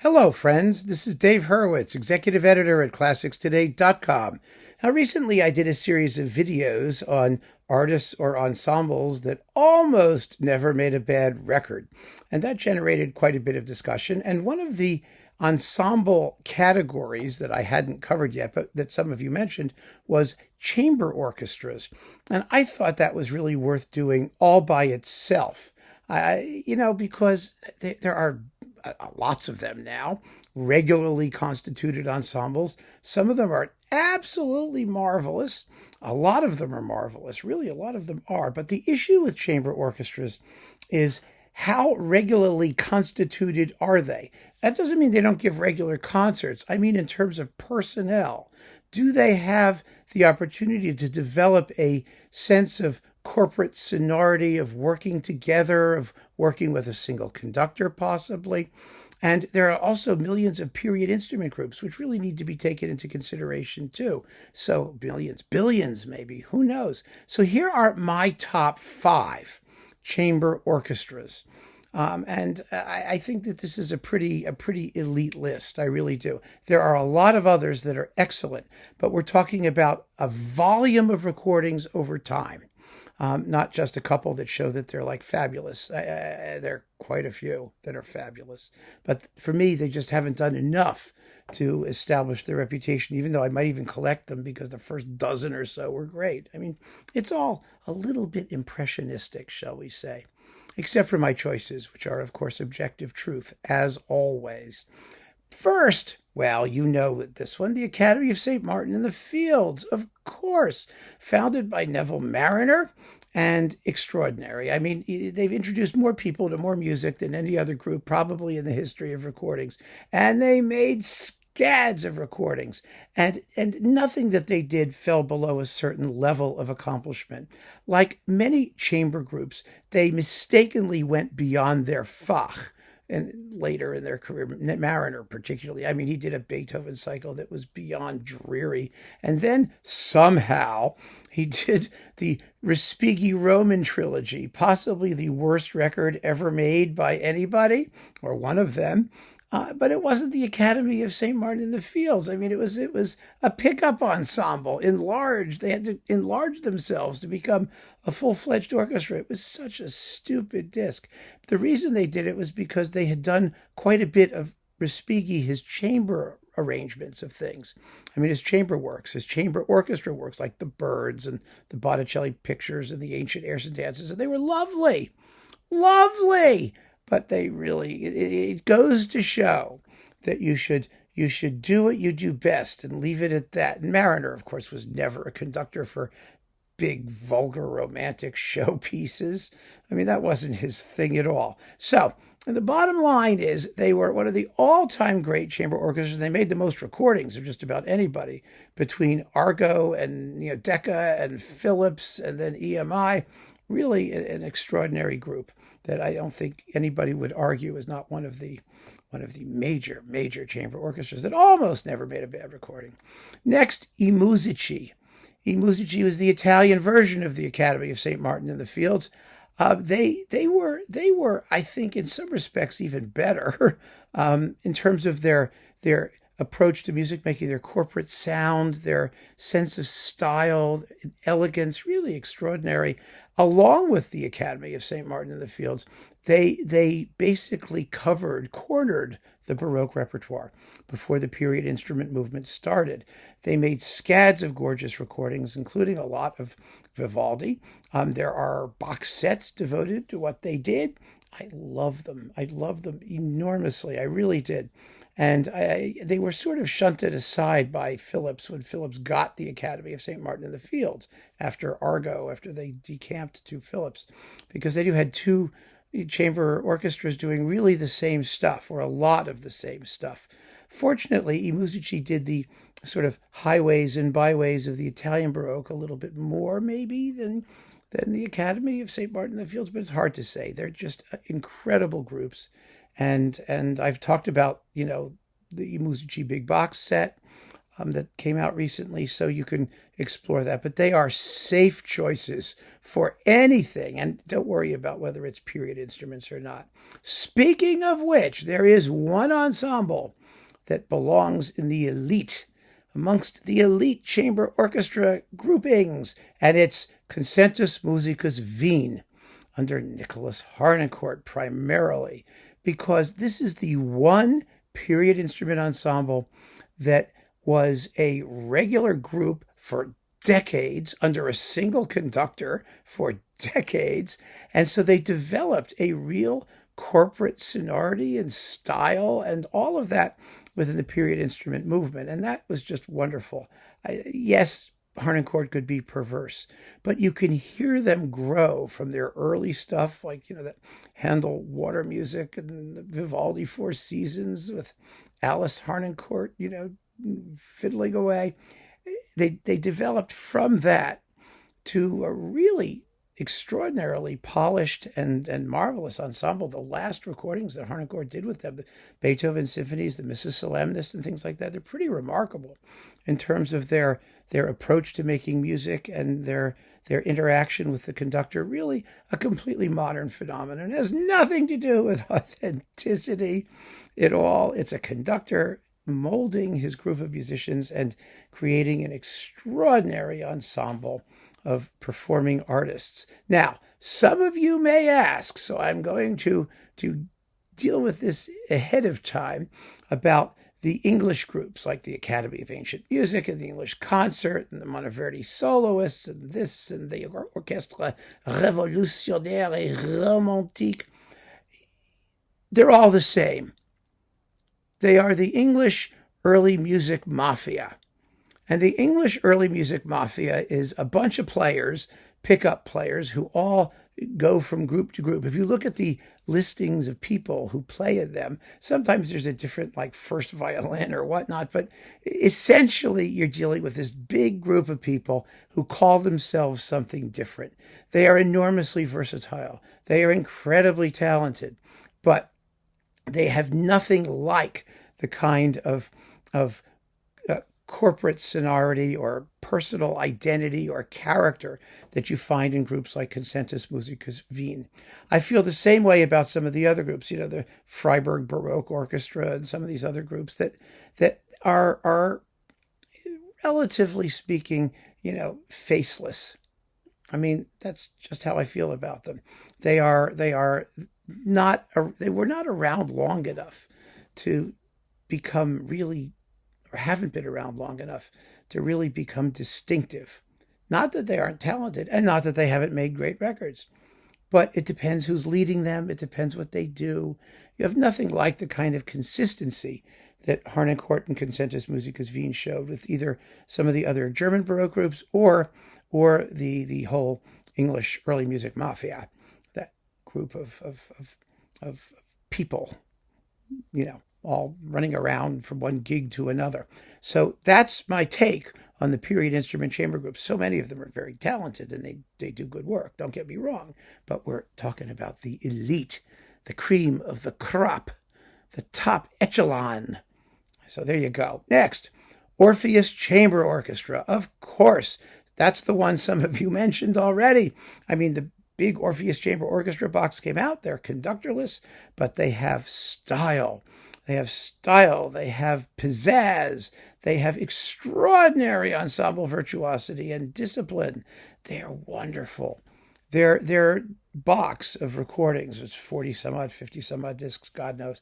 Hello, friends. This is Dave Hurwitz, executive editor at ClassicsToday.com. Now, recently I did a series of videos on artists or ensembles that almost never made a bad record, and that generated quite a bit of discussion. And one of the ensemble categories that I hadn't covered yet, but that some of you mentioned, was chamber orchestras. And I thought that was really worth doing all by itself. Because there are lots of them now, regularly constituted ensembles. Some of them are absolutely marvelous. A lot of them are marvelous. Really, a lot of them are. But the issue with chamber orchestras is how regularly constituted are they? That doesn't mean they don't give regular concerts. I mean, in terms of personnel, do they have the opportunity to develop a sense of corporate sonority, of working together, of working with a single conductor, possibly? And there are also millions of period instrument groups, which really need to be taken into consideration too. So millions, billions maybe, who knows? So here are my top 5 chamber orchestras. And I think that this is a pretty elite list. I really do. There are a lot of others that are excellent, but we're talking about a volume of recordings over time. Not just a couple that show that they're like fabulous. There are quite a few that are fabulous. But for me, they just haven't done enough to establish their reputation, even though I might even collect them because the first dozen or so were great. I mean, it's all a little bit impressionistic, shall we say, except for my choices, which are, of course, objective truth, as always. First, well, you know this one, the Academy of St. Martin in the Fields, of course, founded by Neville Marriner, and extraordinary. I mean, they've introduced more people to more music than any other group probably in the history of recordings, and they made scads of recordings, and nothing that they did fell below a certain level of accomplishment. Like many chamber groups, they mistakenly went beyond their fach. And later in their career, Marriner particularly, I mean, he did a Beethoven cycle that was beyond dreary. And then somehow he did the Respighi Roman trilogy, possibly the worst record ever made by anybody, or one of them. But it wasn't the Academy of St. Martin in the Fields. I mean, it was a pickup ensemble, enlarged. They had to enlarge themselves to become a full-fledged orchestra. It was such a stupid disc. The reason they did it was because they had done quite a bit of Respighi, his chamber arrangements of things. I mean, his chamber works, his chamber orchestra works, like the Birds and the Botticelli pictures and the ancient airs and dances, and they were lovely, lovely. But they really, it goes to show that you should do what you do best and leave it at that. And Marriner, of course, was never a conductor for big, vulgar, romantic showpieces. I mean, that wasn't his thing at all. So the bottom line is they were one of the all-time great chamber orchestras. They made the most recordings of just about anybody between Argo and Decca and Philips and then EMI. Really an extraordinary group that I don't think anybody would argue is not one of the major chamber orchestras that almost never made a bad recording. Next, I Musici. I Musici was the Italian version of the Academy of St. Martin in the Fields. They were, I think, in some respects even better in terms of their approach to music making, their corporate sound, their sense of style, elegance, really extraordinary. Along with the Academy of St. Martin in the Fields, they basically cornered the Baroque repertoire before the period instrument movement started. They made scads of gorgeous recordings, including a lot of Vivaldi. There are box sets devoted to what they did. I love them. I love them enormously. I really did. And they were sort of shunted aside by Philips when Philips got the Academy of St. Martin in the Fields after Argo, after they decamped to Philips, because they had 2 chamber orchestras doing really the same stuff, or a lot of the same stuff. Fortunately, I Musici did the sort of highways and byways of the Italian Baroque a little bit more, maybe, than the Academy of St. Martin in the Fields, but it's hard to say. They're just incredible groups. And I've talked about, the I Musici big box set. that came out recently, so you can explore that. But they are safe choices for anything, and don't worry about whether it's period instruments or not. Speaking of which, there is one ensemble that belongs in the elite, amongst the elite chamber orchestra groupings, and it's Concentus Musicus Wien, under Nicholas Harnoncourt primarily, because this is the one period instrument ensemble that was a regular group for decades under a single conductor for decades. And so they developed a real corporate sonority and style and all of that within the period instrument movement. And that was just wonderful. Yes, Harnoncourt could be perverse, but you can hear them grow from their early stuff, like, that Handel water music and the Vivaldi Four Seasons with Alice Harnoncourt, fiddling away. They developed from that to a really extraordinarily polished and marvelous ensemble. The last recordings that Harnoncourt did with them, the Beethoven symphonies, the Missa Solemnis and things like that, they're pretty remarkable in terms of their approach to making music and their interaction with the conductor. Really a completely modern phenomenon. It has nothing to do with authenticity at all. It's a conductor molding his group of musicians and creating an extraordinary ensemble of performing artists. Now, some of you may ask, so I'm going to deal with this ahead of time, about the English groups like the Academy of Ancient Music and the English Concert and the Monteverdi Soloists and this and the Orchestra Révolutionnaire et Romantique. They're all the same. They are the English early music mafia. And the English early music mafia is a bunch of players, pickup players, who all go from group to group. If you look at the listings of people who play in them, sometimes there's a different, like, first violin or whatnot, but essentially you're dealing with this big group of people who call themselves something different. They are enormously versatile. They are incredibly talented, but they have nothing like the kind of corporate sonority or personal identity or character that you find in groups like Concentus Musicus Wien. I feel the same way about some of the other groups, the Freiburg Baroque Orchestra and some of these other groups that are relatively speaking, faceless. I mean, that's just how I feel about them. They were not around long enough to become really, or haven't been around long enough to really become distinctive. Not that they aren't talented and not that they haven't made great records, but it depends who's leading them. It depends what they do. You have nothing like the kind of consistency that Harnoncourt and Concentus Musicus Wien showed with either some of the other German Baroque groups or the whole English early music mafia, that group of people, all running around from one gig to another. So that's my take on the period instrument chamber groups. So many of them are very talented and they do good work, don't get me wrong, but we're talking about the elite, the cream of the crop, the top echelon. So there you go. Next, Orpheus Chamber Orchestra. Of course, that's the one some of you mentioned already. I mean, the big Orpheus Chamber Orchestra box came out. They're conductorless, but they have style. They have style. They have pizzazz. They have extraordinary ensemble virtuosity and discipline. They are wonderful. Their box of recordings, it's 40 some odd, 50 some odd discs, God knows,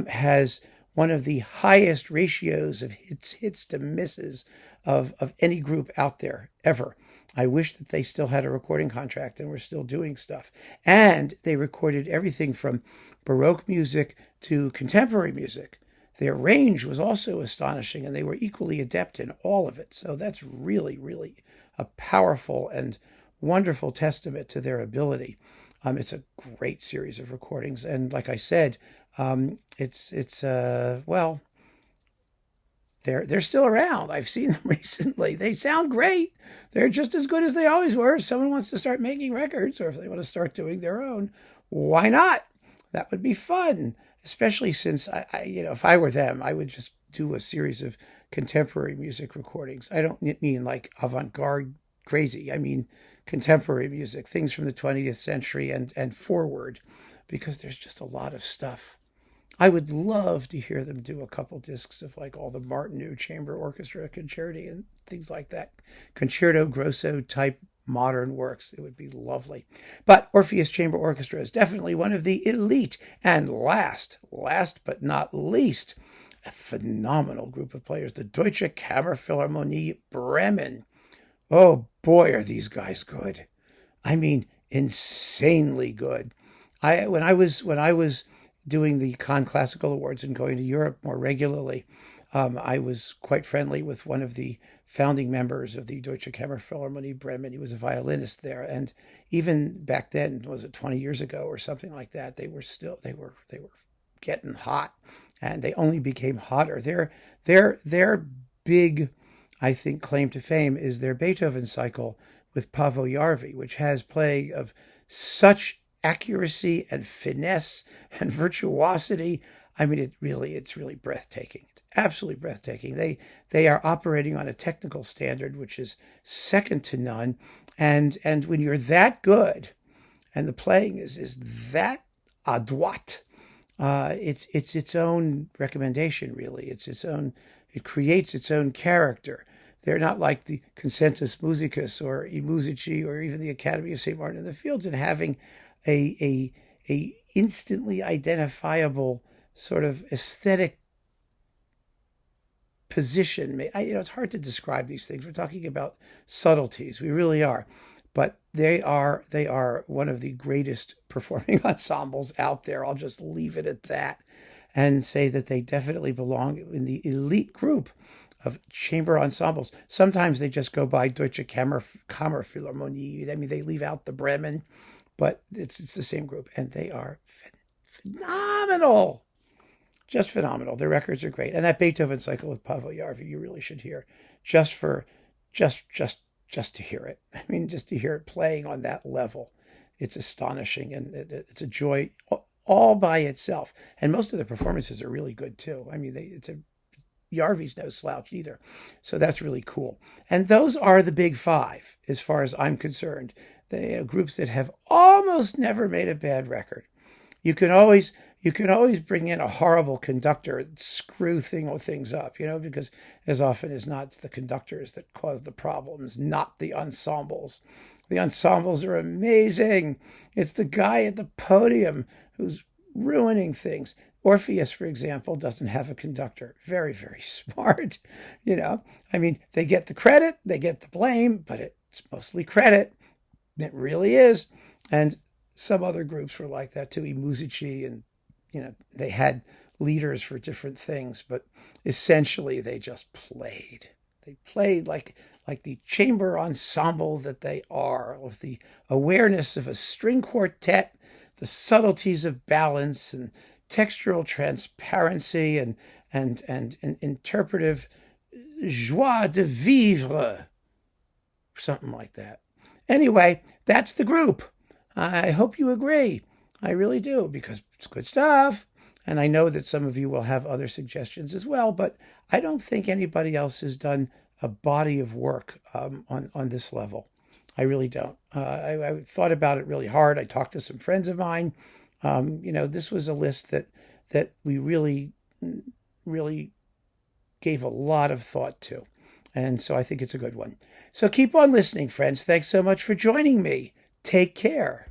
has one of the highest ratios of hits to misses of any group out there ever. I wish that they still had a recording contract and were still doing stuff. And they recorded everything from Baroque music to contemporary music. Their range was also astonishing, and they were equally adept in all of it. So that's really, really a powerful and wonderful testament to their ability. It's a great series of recordings. And like I said, they're still around. I've seen them recently. They sound great. They're just as good as they always were. If someone wants to start making records, or if they want to start doing their own, why not? That would be fun. Especially since if I were them, I would just do a series of contemporary music recordings. I don't mean like avant-garde crazy. I mean contemporary music, things from the 20th century and forward, because there's just a lot of stuff. I would love to hear them do a couple discs of like all the Martineau Chamber Orchestra Concerti and things like that. Concerto Grosso type modern works. It would be lovely. But Orpheus Chamber Orchestra is definitely one of the elite. And last but not least, a phenomenal group of players, the Deutsche Kammerphilharmonie Bremen. Oh boy, are these guys good. I mean, insanely good. When I was doing the Cannes Classical Awards and going to Europe more regularly, I was quite friendly with one of the founding members of the Deutsche Kammerphilharmonie Bremen. He was a violinist there, and even back then, was it 20 years ago or something like that? They were getting hot, and they only became hotter. Their big, I think, claim to fame is their Beethoven cycle with Paavo Järvi, which has playing of such accuracy and finesse and virtuosity. I mean, it's really breathtaking. It's absolutely breathtaking. They are operating on a technical standard which is second to none, and when you're that good, and the playing is that adroit, it's its own recommendation. Really, it's its own. It creates its own character. They're not like the Concentus Musicus or I Musici or even the Academy of St. Martin in the Fields and having a instantly identifiable sort of aesthetic position. It's hard to describe these things. We're talking about subtleties. We really are. But they are one of the greatest performing ensembles out there. I'll just leave it at that and say that they definitely belong in the elite group of chamber ensembles. Sometimes they just go by Deutsche Kammerphilharmonie. I mean, they leave out the Bremen, but it's the same group, and they are phenomenal. Just phenomenal. Their records are great. And that Beethoven cycle with Paavo Järvi, you really should hear just to hear it. I mean, just to hear it playing on that level. It's astonishing, and it's a joy all by itself. And most of the performances are really good too. I mean, Järvi's no slouch either. So that's really cool. And those are the big five, as far as I'm concerned. The groups that have almost never made a bad record. You can always bring in a horrible conductor and screw things up, because as often as not, it's the conductors that cause the problems, not the ensembles. The ensembles are amazing. It's the guy at the podium who's ruining things. Orpheus, for example, doesn't have a conductor. Very, very smart. I mean, they get the credit, they get the blame, but it's mostly credit. It really is. And some other groups were like that too. Musici, and they had leaders for different things, but essentially they just played. They played like the chamber ensemble that they are, with the awareness of a string quartet, the subtleties of balance and textural transparency and interpretive joie de vivre, something like that. Anyway, that's the group. I hope you agree. I really do, because it's good stuff. And I know that some of you will have other suggestions as well, but I don't think anybody else has done a body of work on this level. I really don't. I thought about it really hard. I talked to some friends of mine. This was a list that we really gave a lot of thought to. And so I think it's a good one. So keep on listening, friends. Thanks so much for joining me. Take care.